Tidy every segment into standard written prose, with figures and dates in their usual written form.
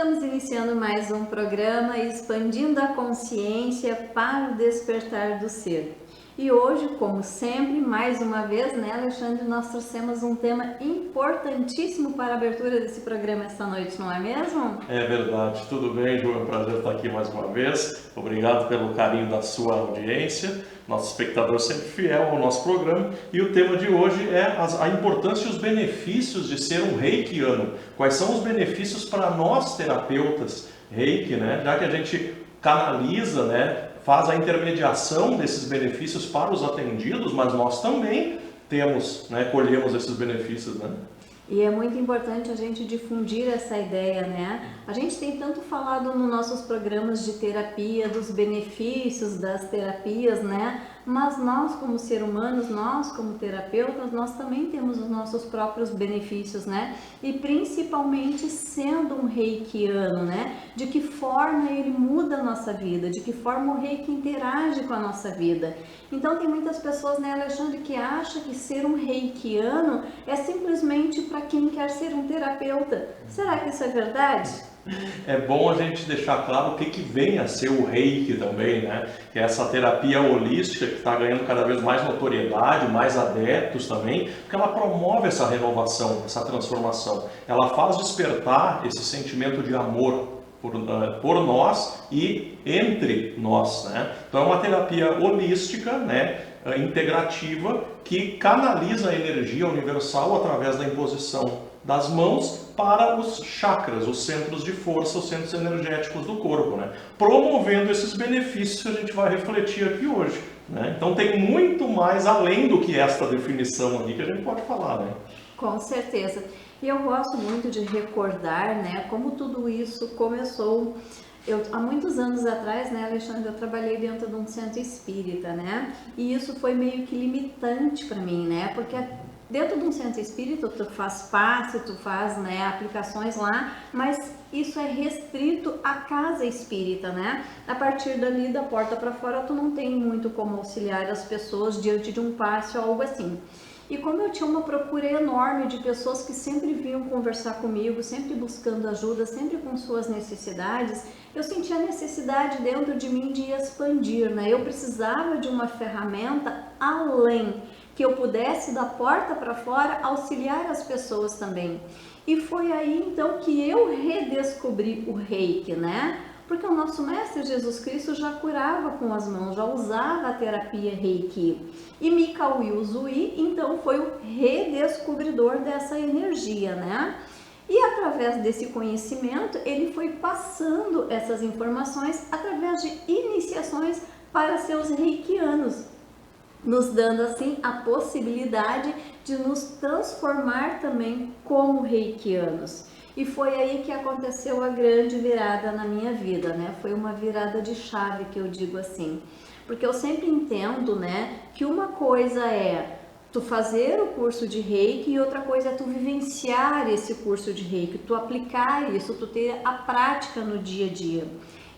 Estamos iniciando mais um programa expandindo a consciência para o despertar do ser. E hoje, como sempre, mais uma vez, né, Alexandre, nós trouxemos um tema importantíssimo para a abertura desse programa esta noite, não é mesmo? É verdade. Tudo bem, Ju? É um prazer estar aqui mais uma vez. Obrigado pelo carinho da sua audiência, nosso espectador sempre fiel ao nosso programa. E o tema de hoje é a importância e os benefícios de ser um reikiano. Quais são os benefícios para nós, terapeutas reiki, né? Já que a gente canaliza, né? Faz a intermediação desses benefícios para os atendidos, mas nós também temos, né? Colhemos esses benefícios, né? E é muito importante a gente difundir essa ideia, né? A gente tem tanto falado nos nossos programas de terapia, dos benefícios das terapias, né? Mas nós, como seres humanos, nós como terapeutas, nós também temos os nossos próprios benefícios, né? E principalmente sendo um reikiano, né? De que forma ele muda a nossa vida, de que forma o reiki interage com a nossa vida. Então tem muitas pessoas, né, Alexandre, que acham que ser um reikiano é simplesmente para quem quer ser um terapeuta. Será que isso é verdade? É bom a gente deixar claro o que vem a ser o reiki também, né? Que é essa terapia holística que está ganhando cada vez mais notoriedade, mais adeptos também, porque ela promove essa renovação, essa transformação. Ela faz despertar esse sentimento de amor por nós e entre nós, né? Então é uma terapia holística, né? Integrativa, que canaliza a energia universal através da imposição das mãos para os chakras, os centros de força, os centros energéticos do corpo, né? Promovendo esses benefícios que a gente vai refletir aqui hoje, né? Então tem muito mais além do que esta definição aqui que a gente pode falar, né? Com certeza. E eu gosto muito de recordar, né, como tudo isso começou. Há muitos anos atrás, né, Alexandre, eu trabalhei dentro de um centro espírita, né? E isso foi meio que limitante para mim, né? Porque dentro de um centro espírita tu faz passe, tu faz, né, aplicações lá, mas isso é restrito à casa espírita, né? A partir dali, da porta para fora, tu não tem muito como auxiliar as pessoas diante de um passe ou algo assim. E como eu tinha uma procura enorme de pessoas que sempre vinham conversar comigo, sempre buscando ajuda, sempre com suas necessidades, eu sentia a necessidade dentro de mim de expandir, né? Eu precisava de uma ferramenta além, que eu pudesse da porta para fora auxiliar as pessoas também. E foi aí então que eu redescobri o reiki, né? Porque o nosso mestre Jesus Cristo já curava com as mãos, já usava a terapia reiki. E Mikao Usui então foi o redescobridor dessa energia, né? E através desse conhecimento, ele foi passando essas informações através de iniciações para seus reikianos, nos dando assim a possibilidade de nos transformar também como reikianos. E foi aí que aconteceu a grande virada na minha vida, né? Foi uma virada de chave, que eu digo assim. Porque eu sempre entendo, né, que uma coisa é tu fazer o curso de reiki e outra coisa é tu vivenciar esse curso de reiki, tu aplicar isso, tu ter a prática no dia a dia.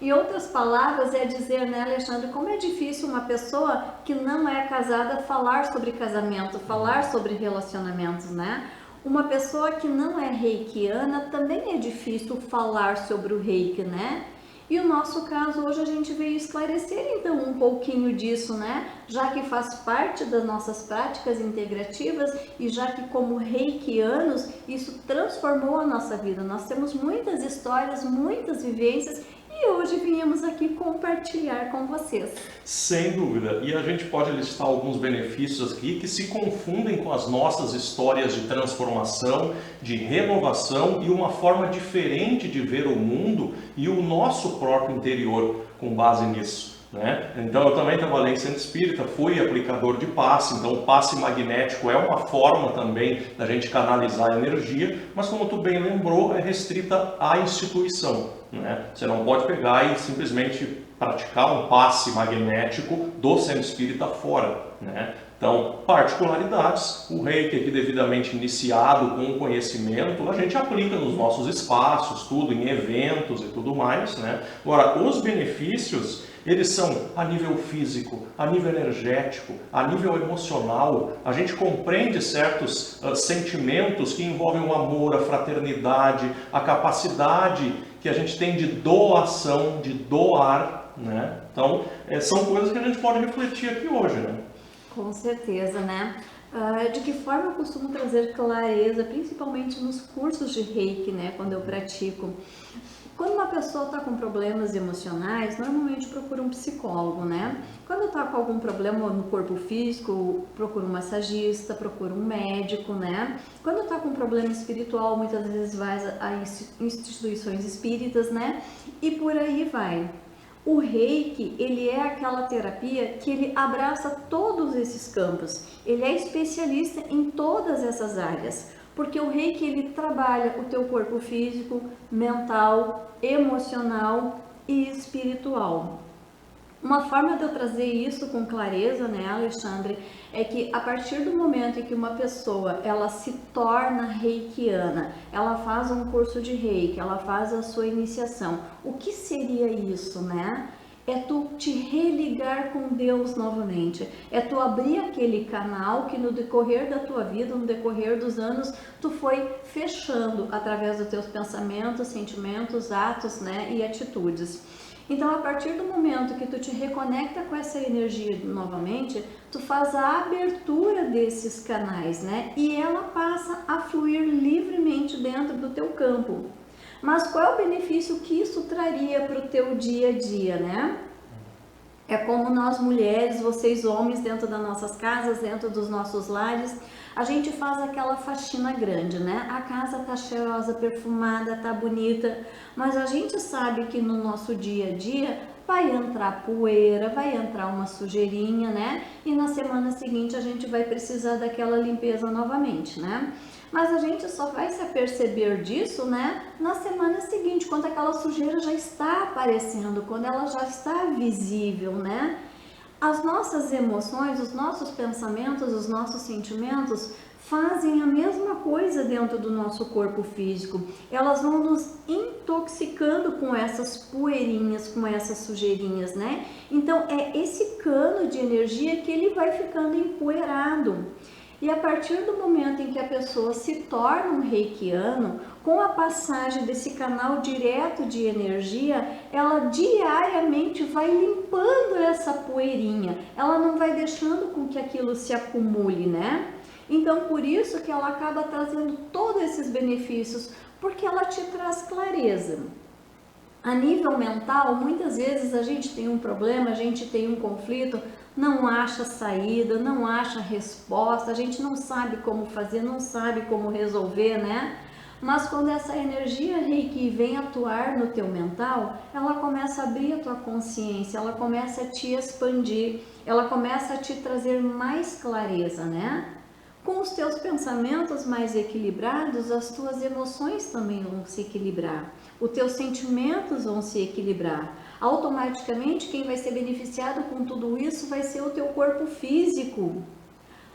Em outras palavras, é dizer, né, Alexandre, como é difícil uma pessoa que não é casada falar sobre casamento, falar sobre relacionamentos, né? Uma pessoa que não é reikiana também é difícil falar sobre o reiki, né? E o nosso caso hoje a gente veio esclarecer então um pouquinho disso, né? Já que faz parte das nossas práticas integrativas e já que como reikianos isso transformou a nossa vida. Nós temos muitas histórias, muitas vivências e hoje viemos aqui compartilhar com vocês. Sem dúvida. E a gente pode listar alguns benefícios aqui que se confundem com as nossas histórias de transformação, de renovação e uma forma diferente de ver o mundo e o nosso próprio interior com base nisso, né? Então eu também trabalhei em centro espírita, fui aplicador de passe, então o passe magnético é uma forma também da gente canalizar a energia, mas como tu bem lembrou, é restrita à instituição, né? Você não pode pegar e simplesmente praticar um passe magnético do centro espírita fora, né? Então, particularidades, o reiki aqui devidamente iniciado com o conhecimento, a gente aplica nos nossos espaços, tudo, em eventos e tudo mais, né? Agora, os benefícios, eles são a nível físico, a nível energético, a nível emocional. A gente compreende certos sentimentos que envolvem o amor, a fraternidade, a capacidade que a gente tem de doação, de doar, né? Então, são coisas que a gente pode refletir aqui hoje, né? Com certeza, né? De que forma eu costumo trazer clareza, principalmente nos cursos de Reiki, né? Quando eu pratico. Quando uma pessoa está com problemas emocionais, normalmente procura um psicólogo, né? Quando está com algum problema no corpo físico, procura um massagista, procura um médico, né? Quando está com problema espiritual, muitas vezes vai a instituições espíritas, né? E por aí vai. O Reiki, ele é aquela terapia que ele abraça todos esses campos. Ele é especialista em todas essas áreas. Porque o Reiki, ele trabalha o teu corpo físico, mental, emocional e espiritual. Uma forma de eu trazer isso com clareza, né, Alexandre, é que a partir do momento em que uma pessoa, ela se torna reikiana, ela faz um curso de Reiki, ela faz a sua iniciação, o que seria isso, né? É tu te religar com Deus novamente, é tu abrir aquele canal que no decorrer da tua vida, no decorrer dos anos, tu foi fechando através dos teus pensamentos, sentimentos, atos, né, e atitudes. Então, a partir do momento que tu te reconecta com essa energia novamente, tu faz a abertura desses canais, né, e ela passa a fluir livremente dentro do teu campo. Mas qual é o benefício que isso traria para o teu dia a dia, né? É como nós mulheres, vocês homens, dentro das nossas casas, dentro dos nossos lares, a gente faz aquela faxina grande, né? A casa tá cheirosa, perfumada, tá bonita, mas a gente sabe que no nosso dia a dia vai entrar poeira, vai entrar uma sujeirinha, né? E na semana seguinte a gente vai precisar daquela limpeza novamente, né? Mas a gente só vai se aperceber disso, né, na semana seguinte, quando aquela sujeira já está aparecendo, quando ela já está visível, né? As nossas emoções, os nossos pensamentos, os nossos sentimentos fazem a mesma coisa dentro do nosso corpo físico. Elas vão nos intoxicando com essas poeirinhas, com essas sujeirinhas, né? Então é esse cano de energia que ele vai ficando empoeirado. E a partir do momento em que a pessoa se torna um reikiano, com a passagem desse canal direto de energia, ela diariamente vai limpando essa poeirinha. Ela não vai deixando com que aquilo se acumule, né? Então, por isso que ela acaba trazendo todos esses benefícios, porque ela te traz clareza. A nível mental, muitas vezes a gente tem um problema, a gente tem um conflito, não acha saída, não acha resposta, a gente não sabe como fazer, não sabe como resolver, né? Mas quando essa energia Reiki vem atuar no teu mental, ela começa a abrir a tua consciência, ela começa a te expandir, ela começa a te trazer mais clareza, né? Com os teus pensamentos mais equilibrados, as tuas emoções também vão se equilibrar, os teus sentimentos vão se equilibrar. Automaticamente, quem vai ser beneficiado com tudo isso vai ser o teu corpo físico.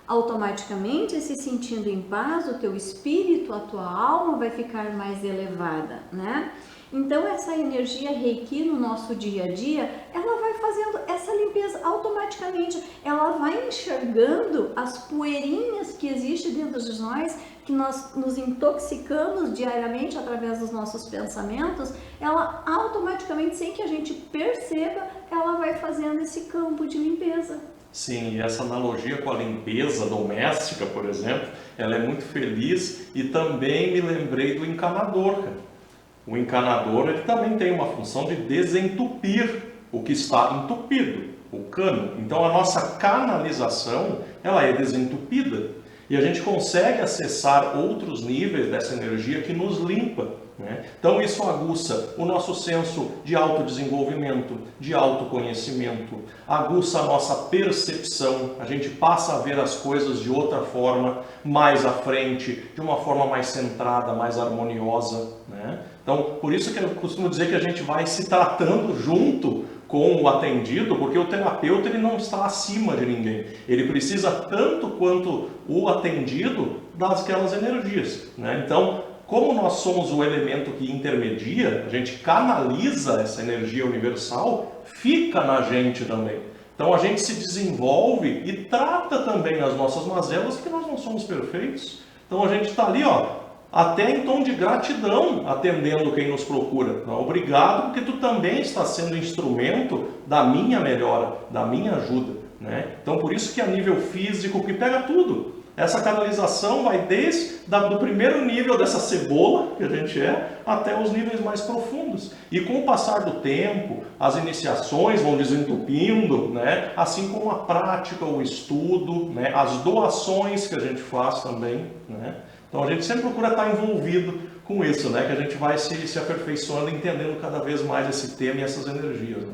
Automaticamente, se sentindo em paz, o teu espírito, a tua alma vai ficar mais elevada, né? Então, essa energia Reiki no nosso dia a dia, ela vai fazendo essa limpeza automaticamente. Ela vai enxergando as poeirinhas que existem dentro de nós, que nós nos intoxicamos diariamente através dos nossos pensamentos. Ela automaticamente, sem que a gente perceba, ela vai fazendo esse campo de limpeza. Sim, e essa analogia com a limpeza doméstica, por exemplo, ela é muito feliz e também me lembrei do encanador, cara. O encanador, ele também tem uma função de desentupir o que está entupido, o cano. Então a nossa canalização, ela é desentupida e a gente consegue acessar outros níveis dessa energia que nos limpa, né? Então isso aguça o nosso senso de autodesenvolvimento, de autoconhecimento, aguça a nossa percepção, a gente passa a ver as coisas de outra forma, mais à frente, de uma forma mais centrada, mais harmoniosa, né? Então, por isso que eu costumo dizer que a gente vai se tratando junto com o atendido, porque o terapeuta ele não está acima de ninguém. Ele precisa tanto quanto o atendido daquelas energias, né? Então, como nós somos o elemento que intermedia, a gente canaliza essa energia universal, fica na gente também. Então a gente se desenvolve e trata também as nossas mazelas, porque nós não somos perfeitos. Então a gente está ali, ó, até em tom de gratidão, atendendo quem nos procura. Obrigado, porque tu também está sendo instrumento da minha melhora, da minha ajuda, né? Então, por isso que a nível físico, que pega tudo. Essa canalização vai desde do primeiro nível dessa cebola que a gente é, até os níveis mais profundos. E com o passar do tempo, as iniciações vão desentupindo, né? Assim como a prática, o estudo, né? As doações que a gente faz também, né? Então a gente sempre procura estar envolvido com isso, né? Que a gente vai se aperfeiçoando, entendendo cada vez mais esse tema e essas energias, né?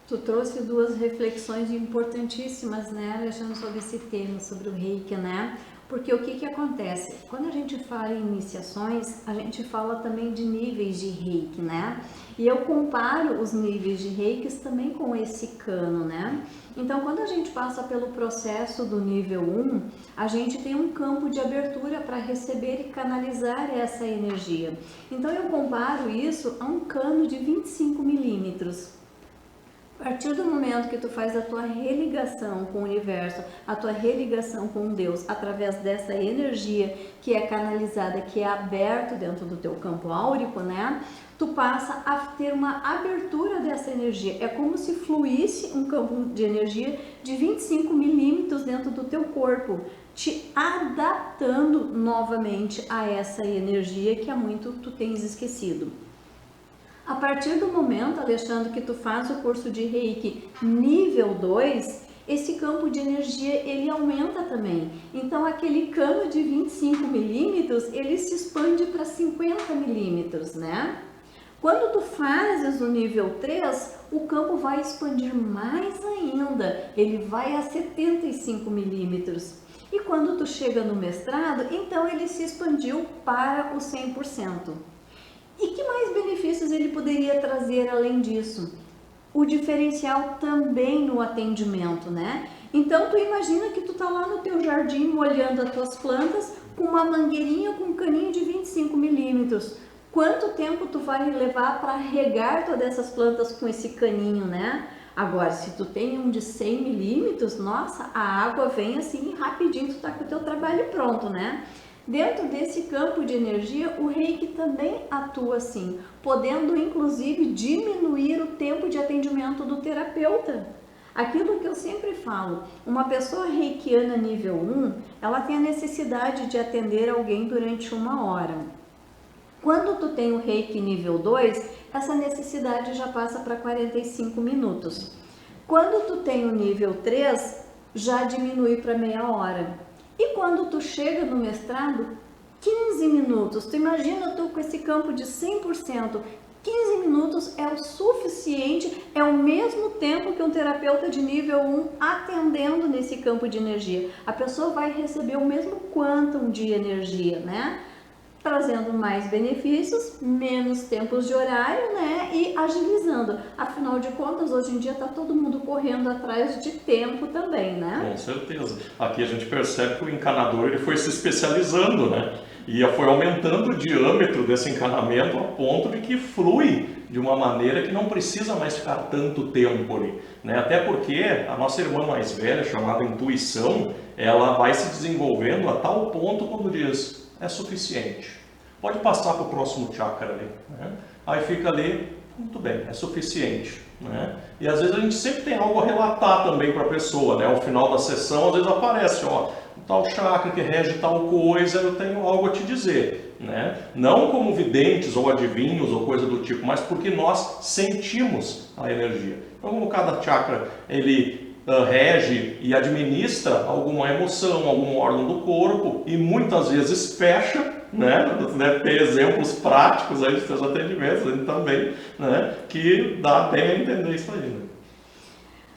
Tu trouxe duas reflexões importantíssimas, né, Alexandre, sobre esse tema, sobre o Reiki, né? Porque o que acontece? Quando a gente fala em iniciações, a gente fala também de níveis de Reiki, né? E eu comparo os níveis de Reiki também com esse cano, né? Então, quando a gente passa pelo processo do nível 1, a gente tem um campo de abertura para receber e canalizar essa energia. Então, eu comparo isso a um cano de 25 milímetros. A partir do momento que tu faz a tua religação com o universo, a tua religação com Deus, através dessa energia que é canalizada, que é aberto dentro do teu campo áurico, né? Tu passa a ter uma abertura dessa energia. É como se fluísse um campo de energia de 25 milímetros dentro do teu corpo, te adaptando novamente a essa energia que há muito tu tens esquecido. A partir do momento, Alexandre, que tu faz o curso de Reiki nível 2, esse campo de energia ele aumenta também. Então aquele cano de 25 milímetros, ele se expande para 50 milímetros, né? Quando tu fazes o nível 3, o campo vai expandir mais ainda, ele vai a 75 milímetros. E quando tu chega no mestrado, então ele se expandiu para o 100%. E que mais benefícios ele poderia trazer além disso? O diferencial também no atendimento, né? Então, tu imagina que tu tá lá no teu jardim molhando as tuas plantas com uma mangueirinha com um caninho de 25 milímetros. Quanto tempo tu vai levar para regar todas essas plantas com esse caninho, né? Agora, se tu tem um de 100 milímetros, nossa, a água vem assim rapidinho, tu tá com o teu trabalho pronto, né? Dentro desse campo de energia, o Reiki também atua assim, podendo inclusive diminuir o tempo de atendimento do terapeuta. Aquilo que eu sempre falo, uma pessoa reikiana nível 1, ela tem a necessidade de atender alguém durante 1 hora. Quando tu tem o Reiki nível 2, essa necessidade já passa para 45 minutos. Quando tu tem o nível 3, já diminui para meia hora. E quando tu chega no mestrado, 15 minutos. Tu imagina tu com esse campo de 100%, 15 minutos é o suficiente, é o mesmo tempo que um terapeuta de nível 1 atendendo nesse campo de energia. A pessoa vai receber o mesmo quantum de energia, né? Trazendo mais benefícios, menos tempos de horário, né? E agilizando. Afinal de contas, hoje em dia está todo mundo correndo atrás de tempo também, né? Com certeza. Aqui a gente percebe que o encanador ele foi se especializando, né? E foi aumentando o diâmetro desse encanamento a ponto de que flui de uma maneira que não precisa mais ficar tanto tempo ali, né? Até porque a nossa irmã mais velha, chamada intuição, ela vai se desenvolvendo a tal ponto quando diz: é suficiente. Pode passar para o próximo chakra ali, né? Aí fica ali, muito bem, é suficiente, né? E às vezes a gente sempre tem algo a relatar também para a pessoa, né? Ao final da sessão, às vezes aparece, ó, tal chakra que rege tal coisa, eu tenho algo a te dizer, né? Não como videntes ou adivinhos ou coisa do tipo, mas porque nós sentimos a energia. Então, como cada chakra, ele rege e administra alguma emoção, algum órgão do corpo e muitas vezes fecha, né? Deve ter exemplos práticos aí dos seus atendimentos também, né? Que dá bem a entender isso aí, né?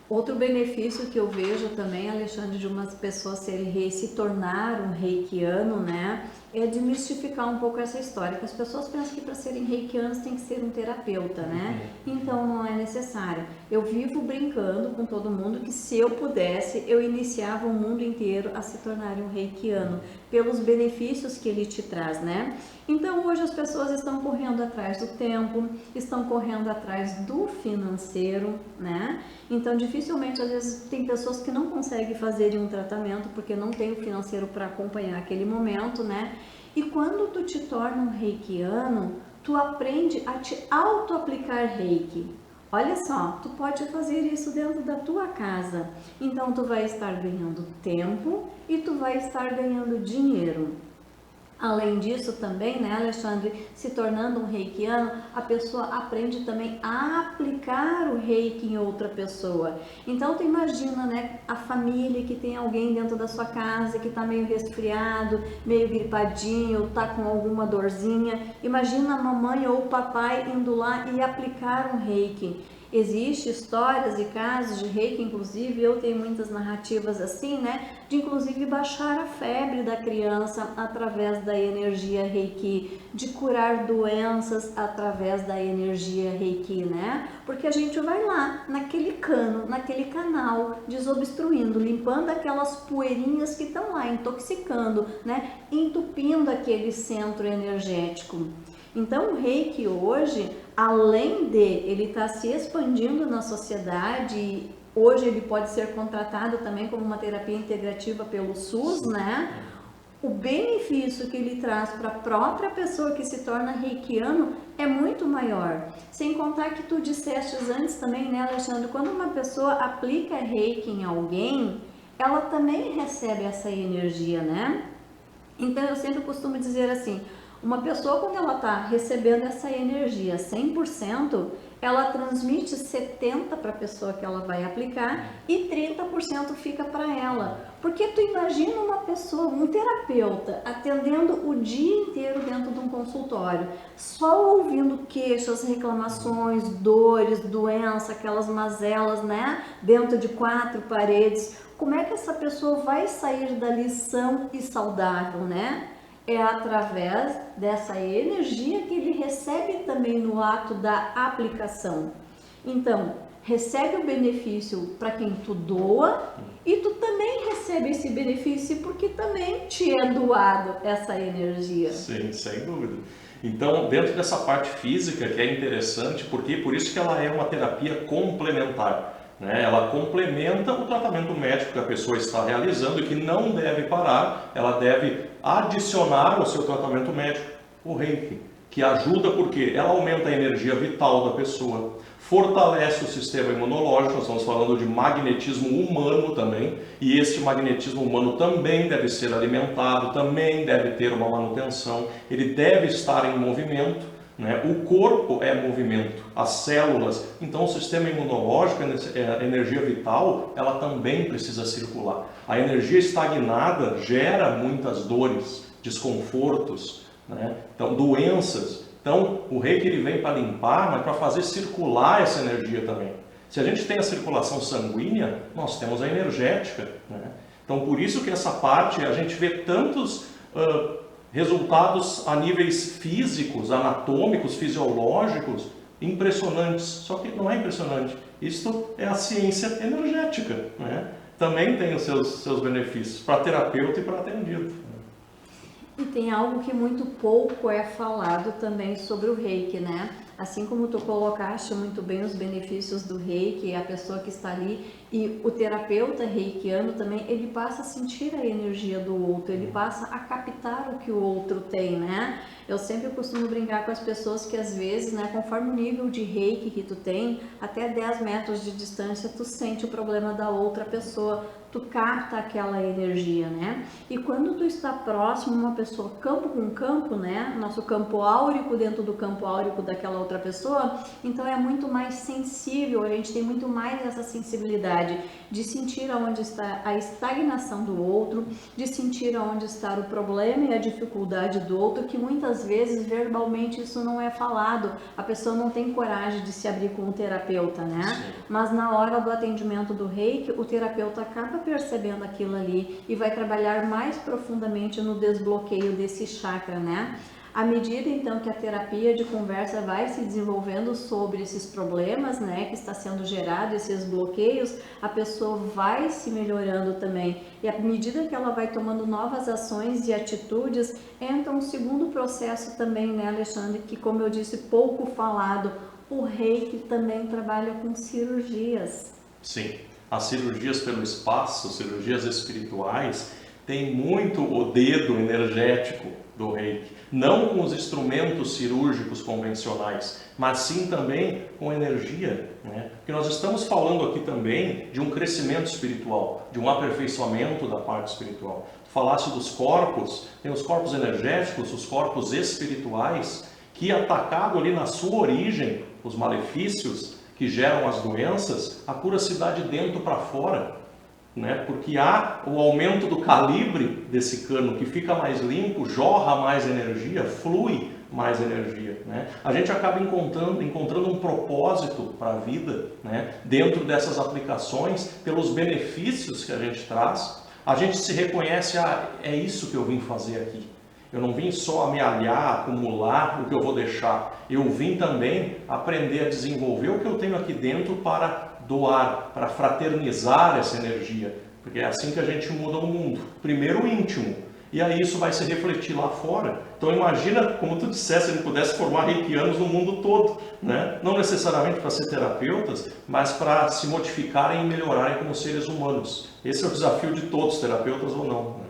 Outro benefício que eu vejo também, Alexandre, de umas pessoas se tornar um reikiano, né? É desmistificar um pouco essa história, que as pessoas pensam que para serem reikianos tem que ser um terapeuta, né? Então não é necessário. Eu vivo brincando com todo mundo que se eu pudesse, eu iniciava o mundo inteiro a se tornar um reikiano, pelos benefícios que ele te traz, né? Então hoje as pessoas estão correndo atrás do tempo, estão correndo atrás do financeiro, né? Então dificilmente às vezes tem pessoas que não conseguem fazer um tratamento porque não tem o financeiro para acompanhar aquele momento, né? E quando tu te torna um reikiano, tu aprende a te auto-aplicar reiki. Olha só, tu pode fazer isso dentro da tua casa. Então tu vai estar ganhando tempo e tu vai estar ganhando dinheiro. Além disso também, né, Alexandre, se tornando um reikiano, a pessoa aprende também a aplicar o reiki em outra pessoa. Então tu imagina, né, a família que tem alguém dentro da sua casa que está meio resfriado, meio gripadinho, tá com alguma dorzinha. Imagina a mamãe ou o papai indo lá e aplicar um reiki. Existem histórias e casos de reiki, inclusive eu tenho muitas narrativas assim, né? De inclusive baixar a febre da criança através da energia reiki, de curar doenças através da energia reiki, né? Porque a gente vai lá, naquele cano, naquele canal, desobstruindo, limpando aquelas poeirinhas que estão lá, intoxicando, né? Entupindo aquele centro energético. Então o reiki hoje, além de ele estar se expandindo na sociedade, hoje ele pode ser contratado também como uma terapia integrativa pelo SUS, né? O benefício que ele traz para a própria pessoa que se torna reikiano é muito maior. Sem contar que tu disseste antes também, né, Alexandre, quando uma pessoa aplica reiki em alguém, ela também recebe essa energia, né? Então eu sempre costumo dizer assim, uma pessoa quando ela está recebendo essa energia 100%, ela transmite 70% para a pessoa que ela vai aplicar e 30% fica para ela. Porque tu imagina uma pessoa, um terapeuta, atendendo o dia inteiro dentro de um consultório, só ouvindo queixas, reclamações, dores, doença, aquelas mazelas, né, dentro de 4 paredes. Como é que essa pessoa vai sair dali sã e saudável, né? É através dessa energia que ele recebe também no ato da aplicação. Então, recebe o benefício para quem tu doa e tu também recebe esse benefício porque também te é doado essa energia. Sim, sem dúvida. Então, dentro dessa parte física, que é interessante, porque por isso que ela é uma terapia complementar. Né? Ela complementa o tratamento médico que a pessoa está realizando e que não deve parar, ela deve adicionar ao seu tratamento médico o reiki, que ajuda porque ela aumenta a energia vital da pessoa, fortalece o sistema imunológico, nós estamos falando de magnetismo humano também, e este magnetismo humano também deve ser alimentado, também deve ter uma manutenção, ele deve estar em movimento. Né? O corpo é movimento, as células, então o sistema imunológico, a energia vital, ela também precisa circular. A energia estagnada gera muitas dores, desconfortos, né? Então, doenças. Então o reiki ele vem para limpar, mas para fazer circular essa energia também. Se a gente tem a circulação sanguínea, nós temos a energética. Né? Então por isso que essa parte a gente vê tantos resultados a níveis físicos, anatômicos, fisiológicos, impressionantes. Só que não é impressionante. Isto é a ciência energética. Né? Também tem os seus benefícios para terapeuta e para atendido. E tem algo que muito pouco é falado também sobre o reiki, né? Assim como tu colocaste muito bem os benefícios do reiki, a pessoa que está ali e o terapeuta reikiano também, ele passa a sentir a energia do outro, ele passa a captar o que o outro tem, né? Eu sempre costumo brincar com as pessoas que às vezes, né, conforme o nível de reiki que tu tem, até 10 metros de distância tu sente o problema da outra pessoa, tu capta aquela energia, né? E quando tu está próximo uma pessoa campo com campo, né? Nosso campo áurico dentro do campo áurico daquela outra pessoa, então é muito mais sensível, a gente tem muito mais essa sensibilidade de sentir aonde está a estagnação do outro, de sentir aonde está o problema e a dificuldade do outro, que muitas vezes verbalmente isso não é falado, a pessoa não tem coragem de se abrir com o terapeuta, né? Sim. Mas na hora do atendimento do reiki, o terapeuta acaba percebendo aquilo ali e vai trabalhar mais profundamente no desbloqueio desse chakra, né? À medida então que a terapia de conversa vai se desenvolvendo sobre esses problemas, né, que está sendo gerado, esses bloqueios, a pessoa vai se melhorando também. E à medida que ela vai tomando novas ações e atitudes, entra um segundo processo também, né, Alexandre, que como eu disse, pouco falado, o reiki também trabalha com cirurgias. Sim, as cirurgias pelo espaço, cirurgias espirituais, tem muito o dedo energético do Reiki, não com os instrumentos cirúrgicos convencionais, mas sim também com energia, né? Porque nós estamos falando aqui também de um crescimento espiritual, de um aperfeiçoamento da parte espiritual. Tu falasse dos corpos, tem os corpos energéticos, os corpos espirituais, que atacado ali na sua origem, os malefícios que geram as doenças, a cura se dá de dentro para fora, né? Porque há o aumento do calibre desse cano, que fica mais limpo, jorra mais energia, flui mais energia, né? A gente acaba encontrando um propósito para a vida, né? Dentro dessas aplicações, pelos benefícios que a gente traz, a gente se reconhece, é isso que eu vim fazer aqui. Eu não vim só amealhar, acumular o que eu vou deixar. Eu vim também aprender a desenvolver o que eu tenho aqui dentro para doar, para fraternizar essa energia. Porque é assim que a gente muda o mundo. Primeiro o íntimo. E aí isso vai se refletir lá fora. Então imagina, como tu disseste, se a gente pudesse formar reikianos no mundo todo, né? Não necessariamente para ser terapeutas, mas para se modificarem e melhorarem como seres humanos. Esse é o desafio de todos, terapeutas ou não, né?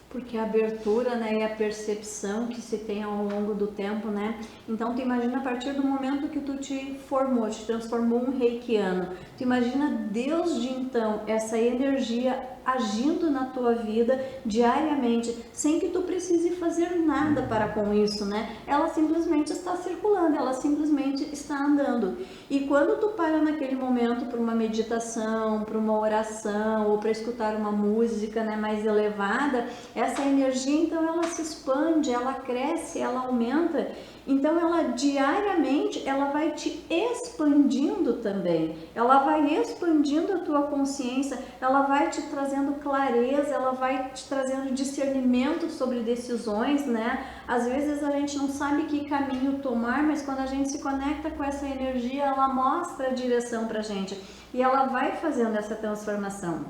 Porque a abertura, né, e a percepção que se tem ao longo do tempo, né? Então, tu imagina a partir do momento que tu te formou, te transformou um reikiano. Tu imagina Deus de então, essa energia agindo na tua vida diariamente, sem que tu precise fazer nada para com isso, né? Ela simplesmente está circulando, ela simplesmente está andando. E quando tu para naquele momento para uma meditação, para uma oração ou para escutar uma música, né, mais elevada, essa energia então ela se expande, ela cresce, ela aumenta. Então ela diariamente ela vai te expandindo também, ela vai expandindo a tua consciência, ela vai te trazendo clareza, ela vai te trazendo discernimento sobre decisões, né? Às vezes a gente não sabe que caminho tomar, mas quando a gente se conecta com essa energia, ela mostra a direção pra gente e ela vai fazendo essa transformação.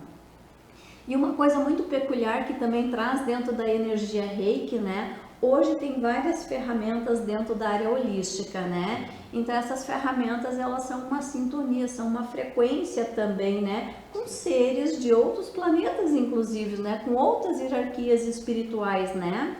E uma coisa muito peculiar que também traz dentro da energia Reiki, né? Hoje tem várias ferramentas dentro da área holística, né? Então essas ferramentas elas são uma sintonia, são uma frequência também, né? Com seres de outros planetas, inclusive, né? Com outras hierarquias espirituais, né?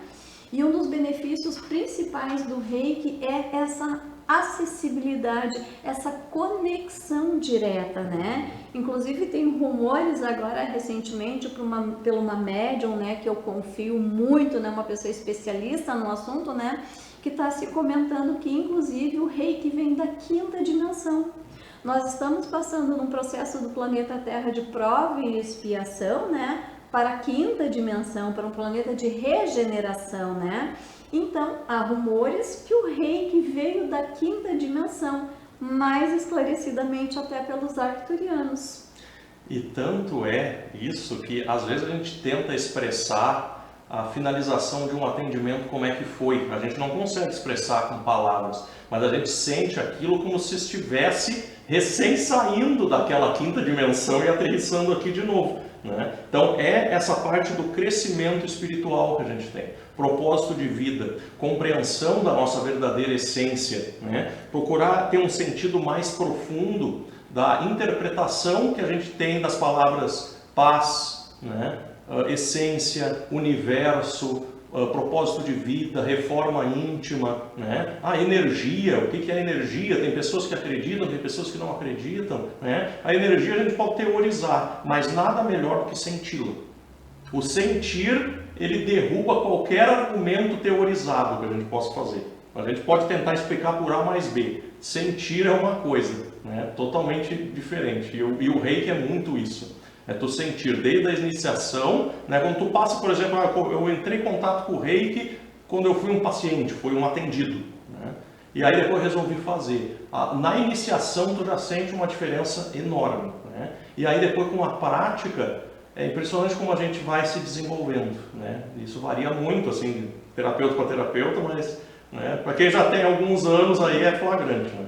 E um dos benefícios principais do Reiki é essa acessibilidade, essa conexão direta, né? Inclusive tem rumores agora recentemente por uma médium, né, que eu confio muito, né, uma pessoa especialista no assunto, né, que está se comentando que inclusive o Reiki vem da quinta dimensão. Nós estamos passando num processo do planeta Terra de prova e expiação, né, para a quinta dimensão, para um planeta de regeneração, né? Então, há rumores que o Reiki veio da quinta dimensão, mais esclarecidamente até pelos arcturianos. E tanto é isso que às vezes a gente tenta expressar a finalização de um atendimento como é que foi. A gente não consegue expressar com palavras, mas a gente sente aquilo como se estivesse recém saindo daquela quinta dimensão e aterrissando aqui de novo, né? Então é essa parte do crescimento espiritual que a gente tem, propósito de vida, compreensão da nossa verdadeira essência, né? Procurar ter um sentido mais profundo da interpretação que a gente tem das palavras paz, né? Essência, universo, propósito de vida, reforma íntima, né? A energia, o que é energia? Tem pessoas que acreditam, tem pessoas que não acreditam, né? A energia a gente pode teorizar, mas nada melhor do que senti-la. O sentir, ele derruba qualquer argumento teorizado que a gente possa fazer. A gente pode tentar explicar por A mais B. Sentir é uma coisa, né? Totalmente diferente. E o Reiki é muito isso. É tu sentir desde a iniciação, né? Quando tu passa, por exemplo, eu entrei em contato com o Reiki quando eu fui um paciente, fui um atendido, né? E aí depois resolvi fazer. Na iniciação tu já sente uma diferença enorme, né? E aí depois com a prática, é impressionante como a gente vai se desenvolvendo, né? Isso varia muito, assim, de terapeuta para terapeuta, mas, né, para quem já tem alguns anos aí é flagrante, né?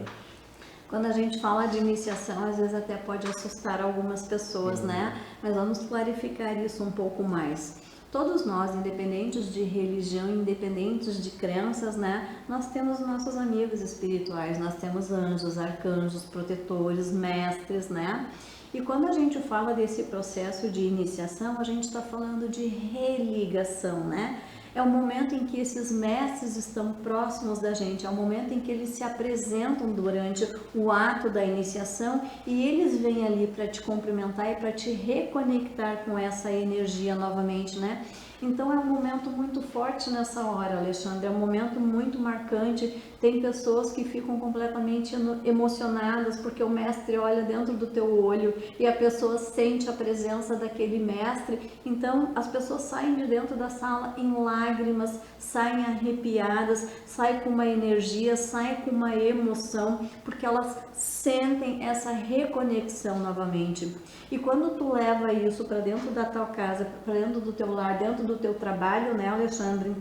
Quando a gente fala de iniciação, às vezes até pode assustar algumas pessoas, né? Mas vamos clarificar isso um pouco mais. Todos nós, independentes de religião, independentes de crenças, né? Nós temos nossos amigos espirituais, nós temos anjos, arcanjos, protetores, mestres, né? E quando a gente fala desse processo de iniciação, a gente está falando de religação, né? É o momento em que esses mestres estão próximos da gente, é o momento em que eles se apresentam durante o ato da iniciação e eles vêm ali para te cumprimentar e para te reconectar com essa energia novamente, né? Então é um momento muito forte nessa hora, Alexandre, é um momento muito marcante. Tem pessoas que ficam completamente emocionadas porque o mestre olha dentro do teu olho e a pessoa sente a presença daquele mestre. Então as pessoas saem de dentro da sala em lágrimas, saem arrepiadas, saem com uma energia, saem com uma emoção, porque elas sentem essa reconexão novamente. E quando tu leva isso para dentro da tua casa, para dentro do teu lar, dentro do teu trabalho, né, Alexandre?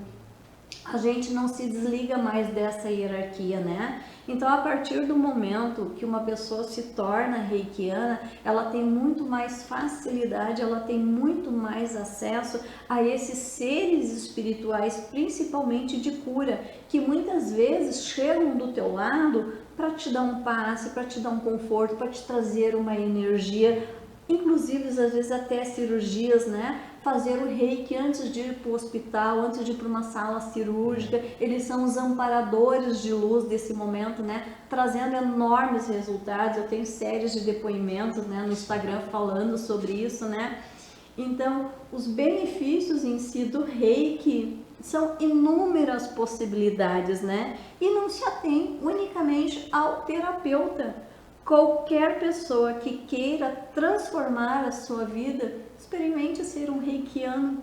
A gente não se desliga mais dessa hierarquia, né? Então, a partir do momento que uma pessoa se torna reikiana, ela tem muito mais facilidade, ela tem muito mais acesso a esses seres espirituais, principalmente de cura, que muitas vezes chegam do teu lado para te dar um passe, para te dar um conforto, para te trazer uma energia, inclusive às vezes até cirurgias, né? Fazer o reiki antes de ir para o hospital, antes de ir para uma sala cirúrgica. Eles são os amparadores de luz desse momento, né? Trazendo enormes resultados. Eu tenho séries de depoimentos, né, no Instagram falando sobre isso, né? Então, os benefícios em si do reiki são inúmeras possibilidades, né? E não se atém unicamente ao terapeuta. Qualquer pessoa que queira transformar a sua vida, experimente ser um reikiano.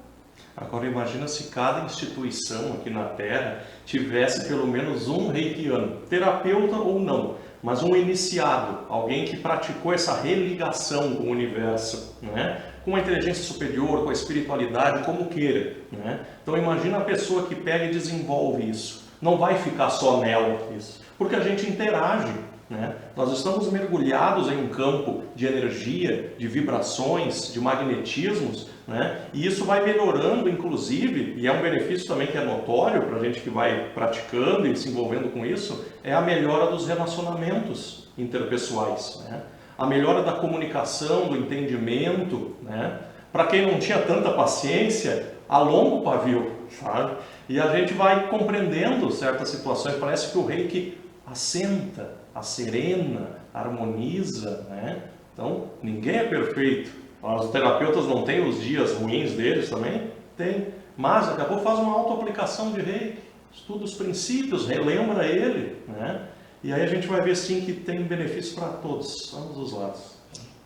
Agora imagina se cada instituição aqui na Terra tivesse pelo menos um reikiano, terapeuta ou não, mas um iniciado, alguém que praticou essa religação com o universo, né? Com a inteligência superior, com a espiritualidade, como queira, né? Então imagina a pessoa que pega e desenvolve isso. Não vai ficar só nela isso, porque a gente interage. Né? Nós estamos mergulhados em um campo de energia, de vibrações, de magnetismos, né? E isso vai melhorando, inclusive, e é um benefício também que é notório para a gente que vai praticando e se envolvendo com isso, é a melhora dos relacionamentos interpessoais, né? A melhora da comunicação, do entendimento, né? Para quem não tinha tanta paciência, alonga o pavio, sabe? E a gente vai compreendendo certas situações, parece que o reiki assenta, serena, harmoniza, né? Então, ninguém é perfeito. Os terapeutas não têm os dias ruins deles também? Tem. Mas, daqui a pouco faz uma auto-aplicação de reiki, estuda os princípios, relembra ele, né? E aí a gente vai ver sim que tem benefício para todos, ambos os lados.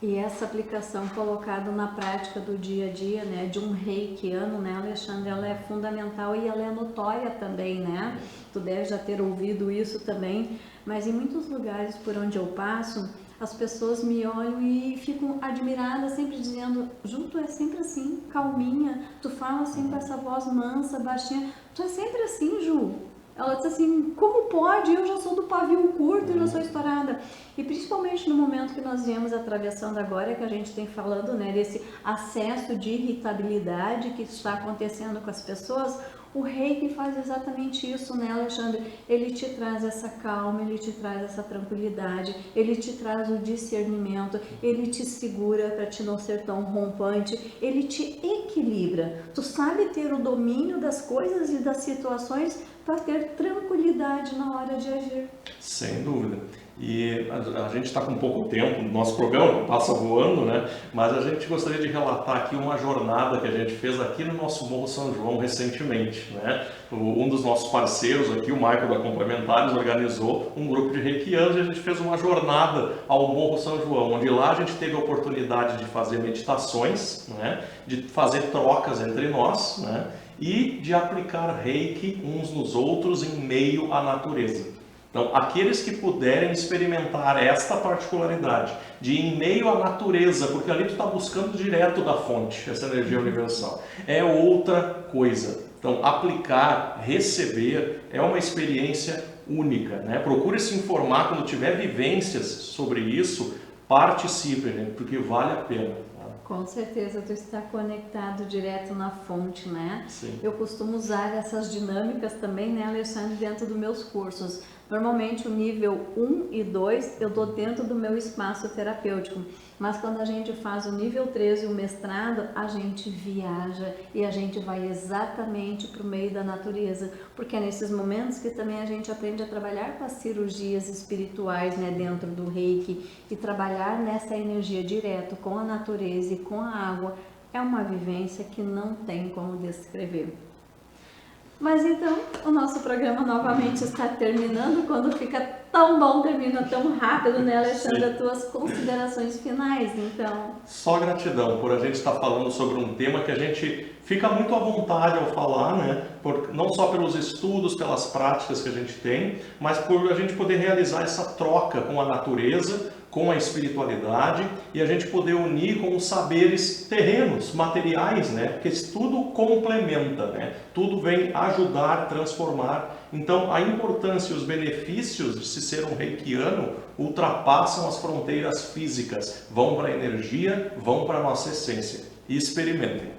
E essa aplicação colocada na prática do dia a dia, né, de um reikiano, né, Alexandre, ela é fundamental e ela é notória também, né? Tu deve já ter ouvido isso também, mas em muitos lugares por onde eu passo, as pessoas me olham e ficam admiradas, sempre dizendo: Ju, tu é sempre assim, calminha, tu fala assim com essa voz mansa, baixinha, tu é sempre assim, Ju. Ela diz assim: como pode? Eu já sou do pavio curto, eu já sou estourada. E principalmente no momento que nós viemos atravessando agora, que a gente tem falando, né, desse acesso de irritabilidade que está acontecendo com as pessoas, o reiki faz exatamente isso, né, Alexandre? Ele te traz essa calma, ele te traz essa tranquilidade, ele te traz o discernimento, ele te segura para te não ser tão rompante, ele te equilibra. Tu sabe ter o domínio das coisas e das situações para ter tranquilidade na hora de agir. Sem dúvida. E a gente está com pouco tempo no nosso programa, passa voando, né? Mas a gente gostaria de relatar aqui uma jornada que a gente fez aqui no nosso Morro São João recentemente, né? Um dos nossos parceiros aqui, o Michael da Complementares, organizou um grupo de reikianos e a gente fez uma jornada ao Morro São João, onde lá a gente teve a oportunidade de fazer meditações, né? De fazer trocas entre nós, né? E de aplicar reiki uns nos outros em meio à natureza. Então, aqueles que puderem experimentar esta particularidade de ir em meio à natureza, porque ali tu está buscando direto da fonte, essa energia universal, é outra coisa. Então, aplicar, receber, é uma experiência única, né? Procure se informar quando tiver vivências sobre isso, participe, né? Porque vale a pena. Com certeza, tu está conectado direto na fonte, né? Sim. Eu costumo usar essas dinâmicas também, né, Alexandre, dentro dos meus cursos. Normalmente o nível 1 e 2 eu dou dentro do meu espaço terapêutico. Mas quando a gente faz o nível 3 e o mestrado, a gente viaja e a gente vai exatamente para o meio da natureza, porque é nesses momentos que também a gente aprende a trabalhar com as cirurgias espirituais, né, dentro do Reiki, e trabalhar nessa energia direto com a natureza e com a água. É uma vivência que não tem como descrever. Mas então, o nosso programa novamente está terminando. Quando fica tão bom, termina tão rápido, né, Alexandre? As tuas considerações finais, então. Só gratidão por a gente estar falando sobre um tema que a gente fica muito à vontade ao falar, né? Não só pelos estudos, pelas práticas que a gente tem, mas por a gente poder realizar essa troca com a natureza, com a espiritualidade, e a gente poder unir com os saberes terrenos, materiais, né? Porque isso tudo complementa, né? Tudo vem ajudar, transformar. Então, a importância e os benefícios de se ser um reikiano ultrapassam as fronteiras físicas, vão para a energia, vão para a nossa essência. E experimentem.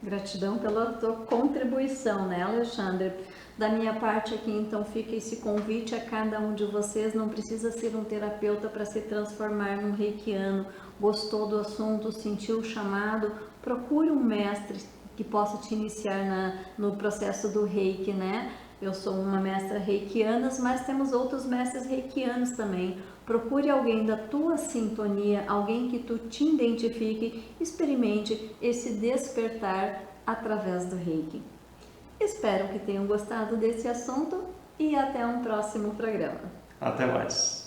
Gratidão pela tua contribuição, né, Alexandre? Da minha parte aqui, então, fica esse convite a cada um de vocês. Não precisa ser um terapeuta para se transformar num reikiano. Gostou do assunto, sentiu o chamado? Procure um mestre que possa te iniciar no processo do reiki, né? Eu sou uma mestra reikiana, mas temos outros mestres reikianos também. Procure alguém da tua sintonia, alguém que tu te identifique, experimente esse despertar através do Reiki. Espero que tenham gostado desse assunto e até um próximo programa. Até mais.